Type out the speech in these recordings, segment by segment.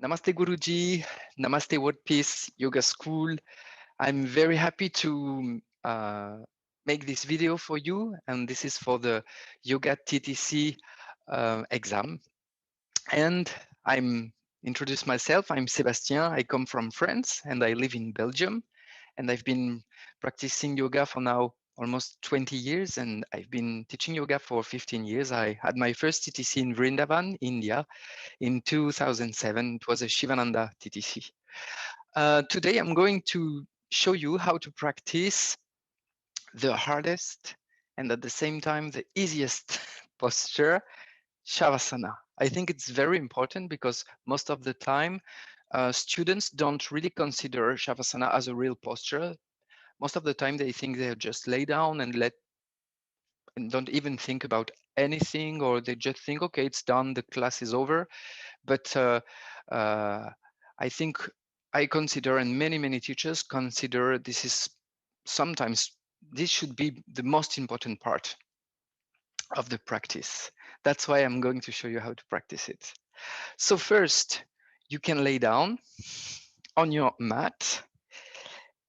Namaste Guruji, Namaste World Peace Yoga School. I'm very happy to make this video for you, and this is for the Yoga TTC exam. And I'm introduce myself. I'm Sébastien. I come from France and I live in Belgium. And I've been practicing yoga for now almost 20 years, and I've been teaching yoga for 15 years. I had my first TTC in Vrindavan, India, in 2007. It was a Shivananda TTC. Today, I'm going to show you how to practice the hardest and at the same time the easiest posture, Shavasana. I think it's very important because most of the time, students don't really consider Shavasana as a real posture. Most of the time, they think they just lay down and don't even think about anything, or they just think, okay, it's done, the class is over. But I think I consider, and many teachers consider, this is sometimes this should be the most important part of the practice. That's why I'm going to show you how to practice it. So first, you can lay down on your mat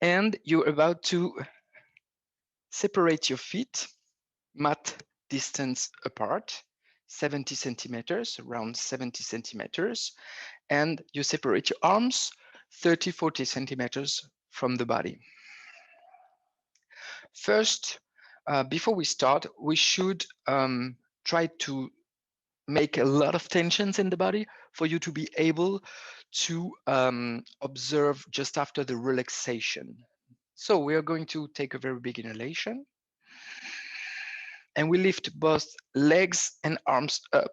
and you're about to separate your feet mat distance apart, 70 centimeters, around 70 centimeters, and you separate your arms 30-40 centimeters from the body. First, before we start, we should try to make a lot of tensions in the body for you to be able to observe just after the relaxation. So we are going to take a very big inhalation and we lift both legs and arms up,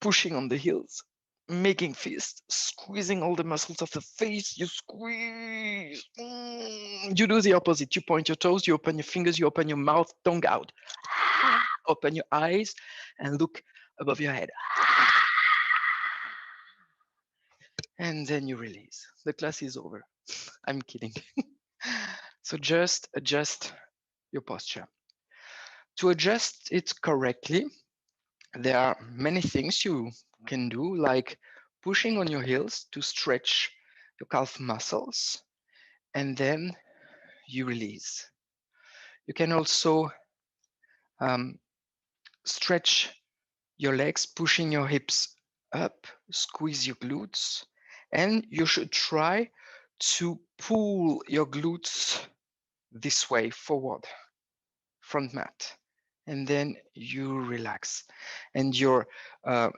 pushing on the heels, making fists, squeezing all the muscles of the face. You squeeze. You do the opposite. You point your toes, you open your fingers, you open your mouth, tongue out. Open your eyes and look above your head. And then you release. The class is over. I'm kidding. So just adjust your posture. To adjust it correctly, there are many things you can do, like pushing on your heels to stretch your calf muscles, and then you release. You can also stretch your legs, pushing your hips up, squeeze your glutes, and you should try to pull your glutes this way forward, front mat, and then you relax. And your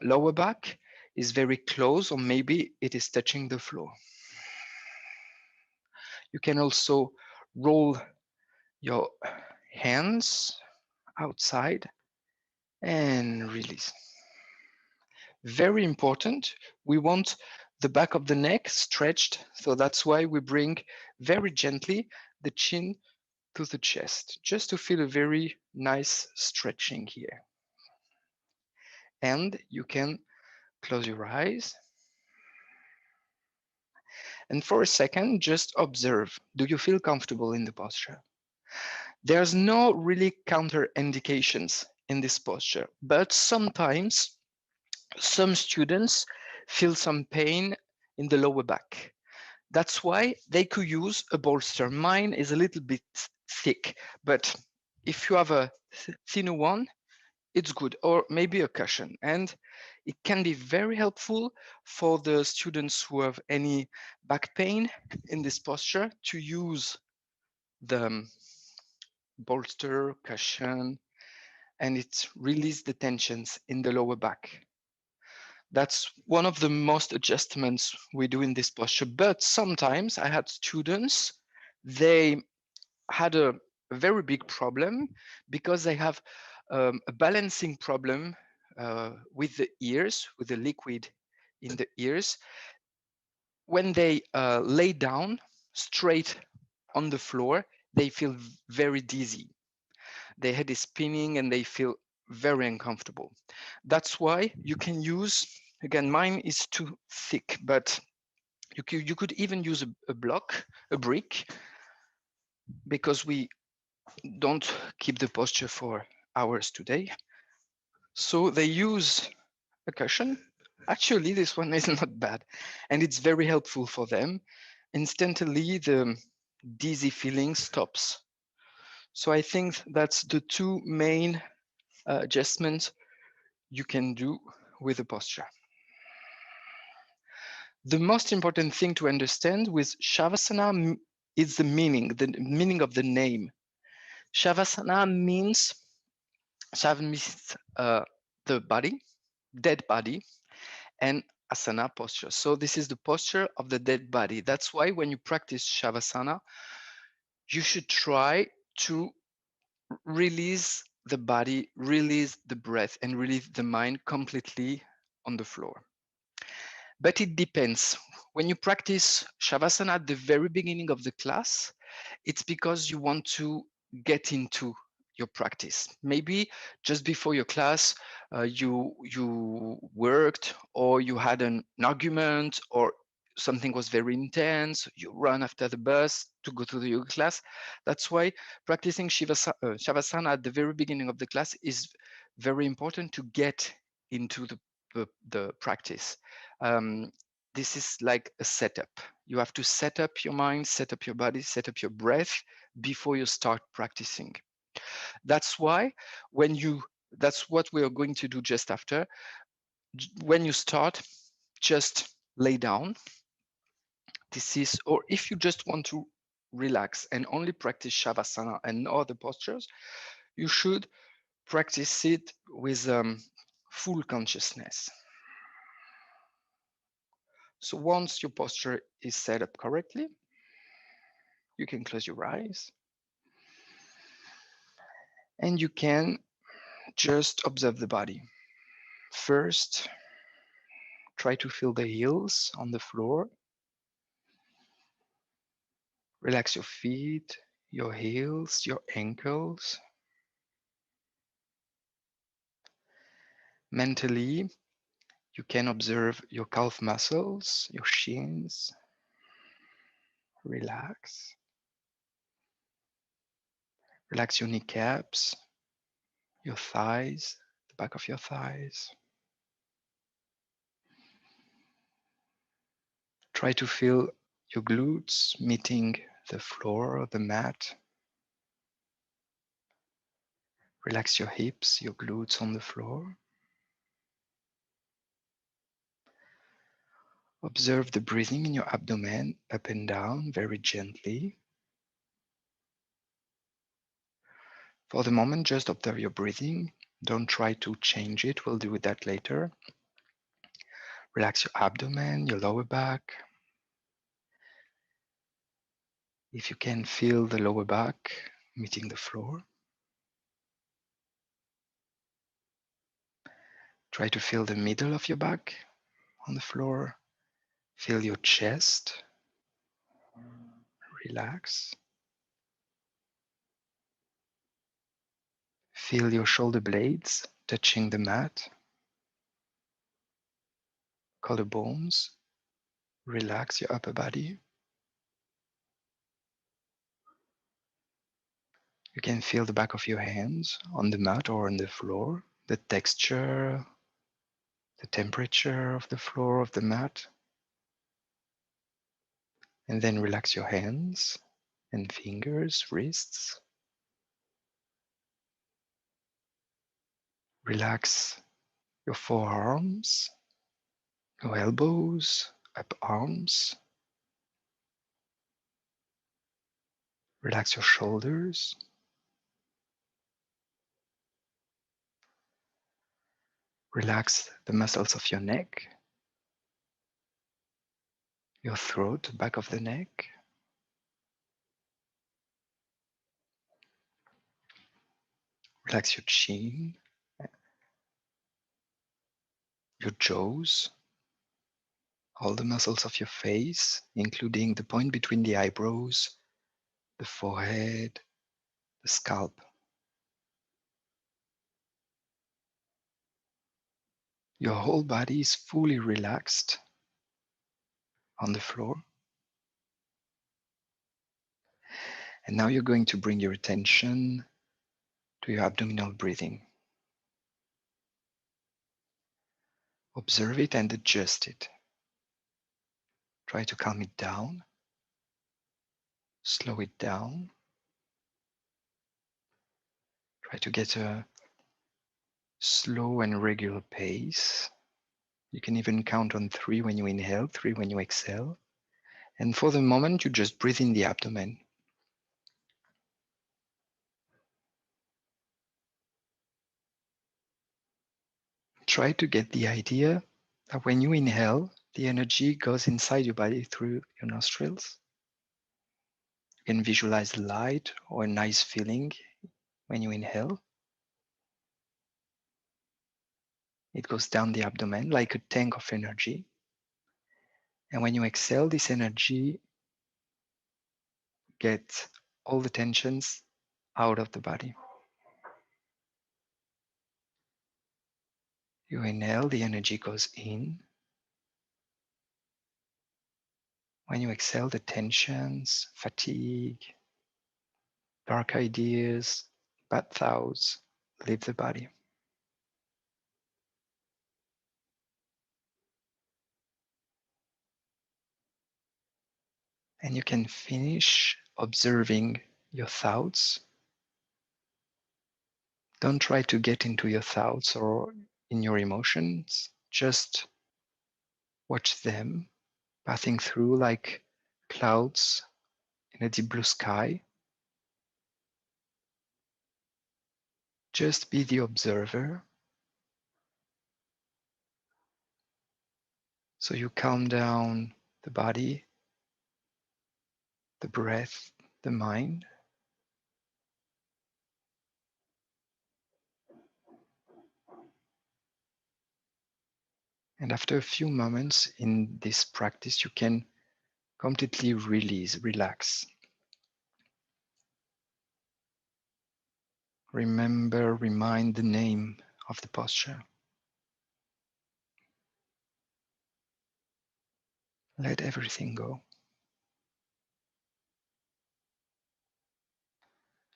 lower back is very close, or maybe it is touching the floor. You can also roll your hands outside and release. Very important, we want the back of the neck stretched, so that's why we bring very gently the chin to the chest, just to feel a very nice stretching here. And you can close your eyes. And for a second, just observe. Do you feel comfortable in the posture? There's no really counter-indications in this posture, but sometimes some students feel some pain in the lower back. That's why they could use a bolster. Mine is a little bit thick, but if you have a thinner one, it's good, or maybe a cushion. And it can be very helpful for the students who have any back pain in this posture to use the bolster, cushion, and it releases the tensions in the lower back. That's one of the most adjustments we do in this posture. But sometimes I had students, they had a very big problem because they have a balancing problem with the ears, with the liquid in the ears. When they lay down straight on the floor, they feel very dizzy. Their head is spinning and they feel very uncomfortable. That's why you can use, again, mine is too thick, but you could even use a block, a brick, because we don't keep the posture for hours today. So they use a cushion Actually, this one is not bad, and it's very helpful for them. Instantly, the dizzy feeling stops. So I think that's the two main adjustments you can do with the posture. The most important thing to understand with Shavasana is the meaning of the name. Shavasana means the body, dead body, and asana posture. So this is the posture of the dead body. That's why when you practice Shavasana, you should try to release the body, release the breath, and release the mind completely on the floor. But it depends. When you practice Shavasana at the very beginning of the class, it's because you want to get into your practice. Maybe just before your class, you worked, or you had an argument, or something was very intense. You run after the bus to go to the yoga class. That's why practicing Shavasana at the very beginning of the class is very important to get into the practice. This is like a setup. You have to set up your mind, set up your body, set up your breath before you start practicing. That's why that's what we are going to do just after. When you start, just lay down. This is, or if you just want to relax and only practice Shavasana and no other postures, you should practice it with full consciousness. So once your posture is set up correctly, you can close your eyes and you can just observe the body. First, try to feel the heels on the floor. Relax your feet, your heels, your ankles. Mentally, you can observe your calf muscles, your shins. Relax. Relax your kneecaps, your thighs, the back of your thighs. Try to feel your glutes meeting the floor or the mat. Relax your hips, your glutes on the floor. Observe the breathing in your abdomen up and down very gently. For the moment, just observe your breathing. Don't try to change it. We'll do that later. Relax your abdomen, your lower back. If you can feel the lower back meeting the floor, try to feel the middle of your back on the floor. Feel your chest. Relax. Feel your shoulder blades touching the mat. Collarbones. Relax your upper body. You can feel the back of your hands on the mat or on the floor, the texture, the temperature of the floor of the mat. And then relax your hands and fingers, wrists. Relax your forearms, your elbows, up arms. Relax your shoulders. Relax the muscles of your neck, your throat, back of the neck. Relax your chin, your jaws, all the muscles of your face, including the point between the eyebrows, the forehead, the scalp. Your whole body is fully relaxed on the floor. And now you're going to bring your attention to your abdominal breathing. Observe it and adjust it. Try to calm it down. Slow it down. Try to get a slow and regular pace. You can even count on 3 when you inhale, 3 when you exhale. And for the moment, you just breathe in the abdomen. Try to get the idea that when you inhale, the energy goes inside your body through your nostrils. You can visualize light or a nice feeling when you inhale. It goes down the abdomen like a tank of energy. And when you exhale, this energy gets all the tensions out of the body. You inhale, the energy goes in. When you exhale, the tensions, fatigue, dark ideas, bad thoughts leave the body. And you can finish observing your thoughts. Don't try to get into your thoughts or in your emotions. Just watch them passing through like clouds in a deep blue sky. Just be the observer. So you calm down the body, the breath, the mind. And after a few moments in this practice, you can completely release, relax. Remember, remind the name of the posture. Let everything go.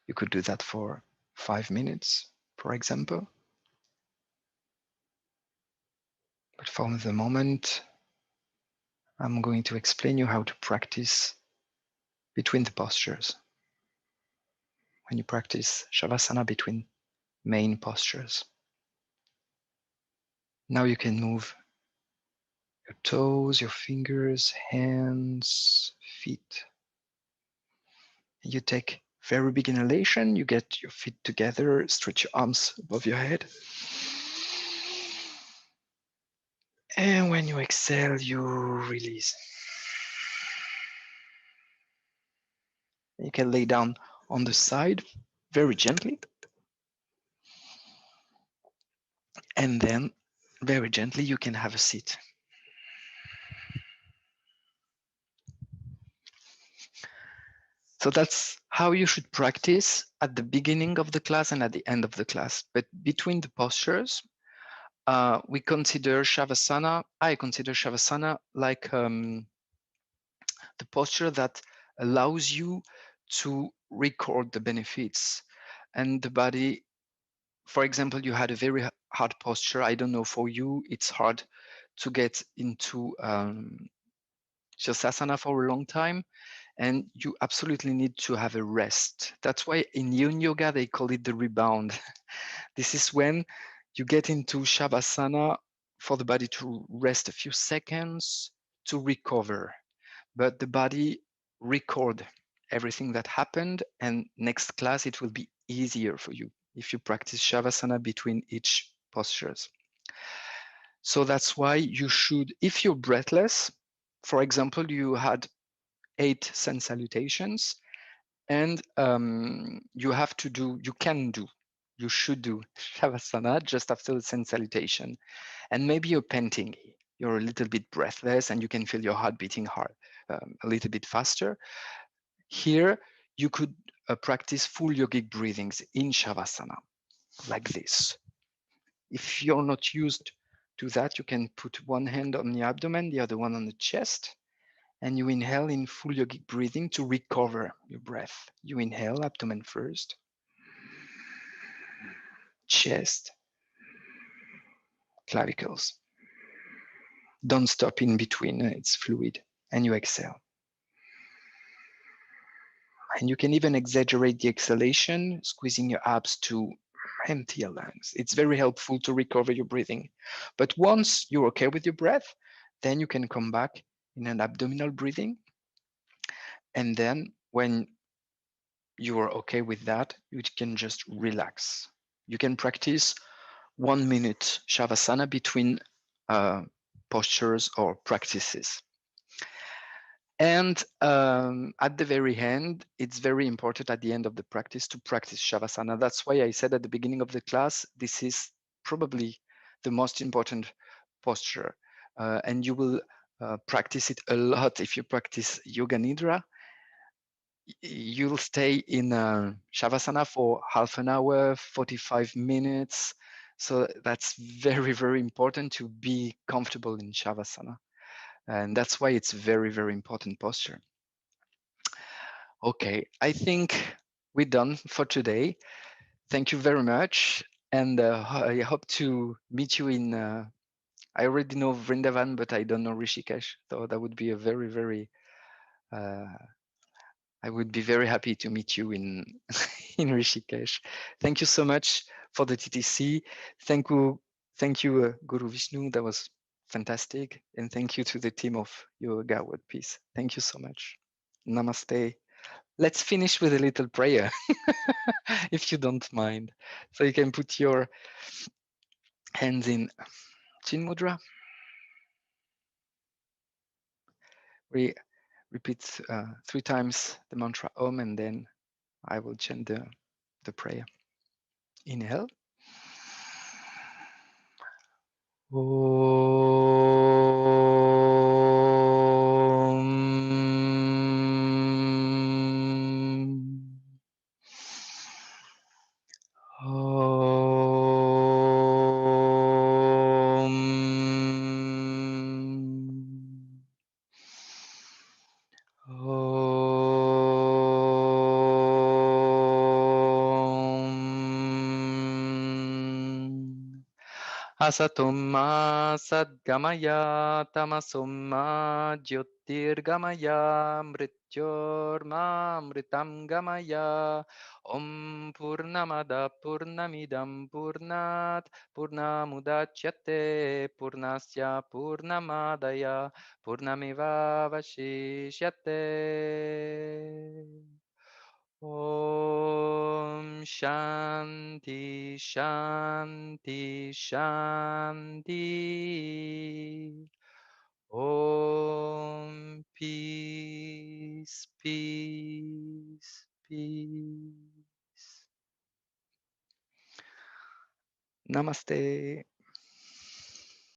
You could do that for 5 minutes, for example. But for the moment, I'm going to explain you how to practice between the postures. When you practice Shavasana between main postures. Now you can move your toes, your fingers, hands, feet. You take very big inhalation, you get your feet together, stretch your arms above your head. And when you exhale, you release. You can lay down on the side very gently. And then very gently, you can have a seat. So that's how you should practice at the beginning of the class and at the end of the class. But between the postures, we consider Shavasana, I consider Shavasana like the posture that allows you to record the benefits. And the body, for example, you had a very hard posture. I don't know, for you, it's hard to get into Shavasana for a long time. And you absolutely need to have a rest. That's why in Yin Yoga, they call it the rebound. This is when you get into Shavasana for the body to rest a few seconds to recover. But the body record everything that happened, and next class, it will be easier for you if you practice Shavasana between each postures. So that's why you should, if you're breathless, for example, you had 8 sun salutations, and you should do Shavasana just after the sun salutation. And maybe you're panting, you're a little bit breathless, and you can feel your heart beating hard, a little bit faster. Here, you could practice full yogic breathings in Shavasana, like this. If you're not used to that, you can put one hand on the abdomen, the other one on the chest, and you inhale in full yogic breathing to recover your breath. You inhale, abdomen first, chest, clavicles. Don't stop in between, it's fluid. And you exhale. And you can even exaggerate the exhalation, squeezing your abs to empty your lungs. It's very helpful to recover your breathing. But once you're okay with your breath, then you can come back in an abdominal breathing. And then when you are okay with that, you can just relax. You can practice 1 minute Shavasana between postures or practices. And at the very end, it's very important at the end of the practice to practice Shavasana. That's why I said at the beginning of the class, this is probably the most important posture. And you will practice it a lot if you practice Yoga Nidra. You'll stay in Shavasana for half an hour, 45 minutes. So that's very, very important to be comfortable in Shavasana. And that's why it's very, very important posture. Okay, I think we're done for today. Thank you very much. And I hope to meet you in, I already know Vrindavan, but I don't know Rishikesh. So that would be a very, very, I would be very happy to meet you in, in Rishikesh. Thank you so much for the TTC. Thank you, Guru Vishnu. That was fantastic. And thank you to the team of Yoga Word Peace. Thank you so much. Namaste. Let's finish with a little prayer, if you don't mind. So you can put your hands in Chin Mudra. We repeat 3 times the mantra Om, and then I will chant the prayer. Inhale. Asatoma sadgamaya tamasoma jyotirgamaya mrityorma mritam gamaya om purnamada purnamidam purnat purnamudachyate purnasya purnamadaya purnameva vashishyate. Om Shanti Shanti Shanti. Om Peace Peace Peace. Namaste.